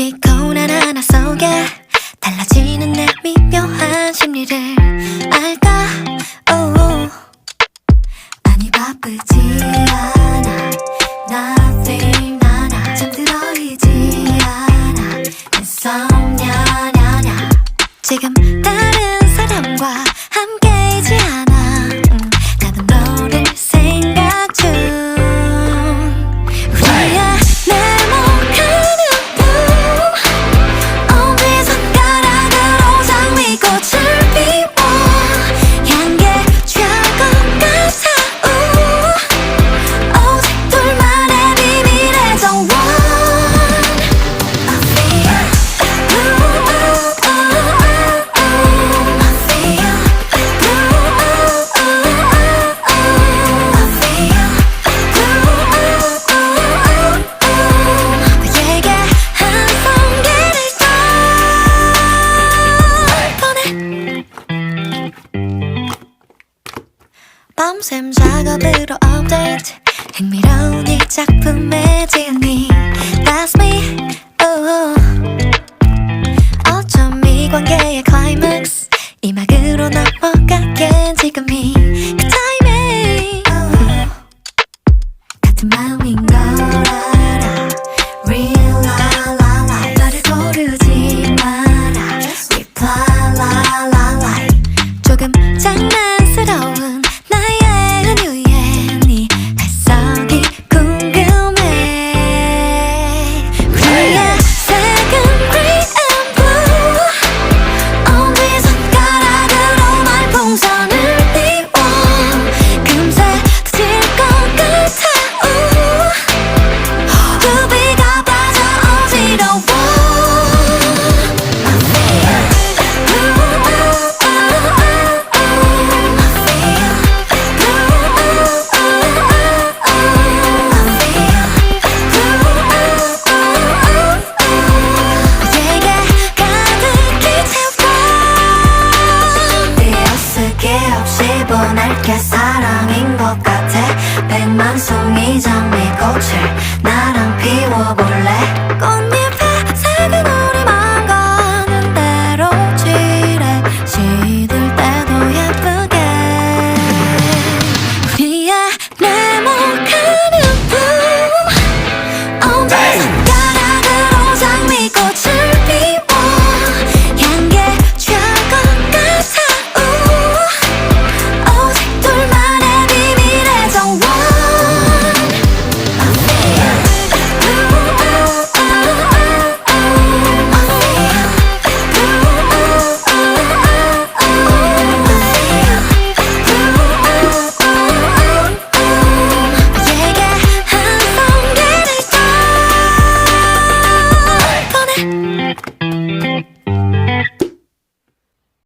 피곤한 하나 속에 달라지는 내 미묘한 심리를 알까? 많이 바쁘지 않아 Nothing 나나 잠들어 있지 않아 insomnia 냐냐 지금 다른 사람과 함께이지 않아 나도 너를 생각 중 우리의 네모가는 꿈 어디 손가락으로 장미꽃을 피워 향기에 취할 것 같아 오직 둘만의 비밀의 정원 밤샘 작업으로 업데이트 흥미로운 이 작품의 진위 That's me 어쩜 이 관계의 클라이맥스 이 막으로 넘어가게 지금이 그 타이밍 같은 마음인 걸 알아 Real la la la 너를 고르지 마라 Reply la la la 조금 장난스러운 나의 은유에 네 해석이 궁금해 우리의 색은 green and blue 어디 손가락으로 말풍선을 띄워 금세 터질 것 같아 루비가 빠져 어지러워 띄어쓰기 없이 보낼게 사랑인 것 같아 백만 송이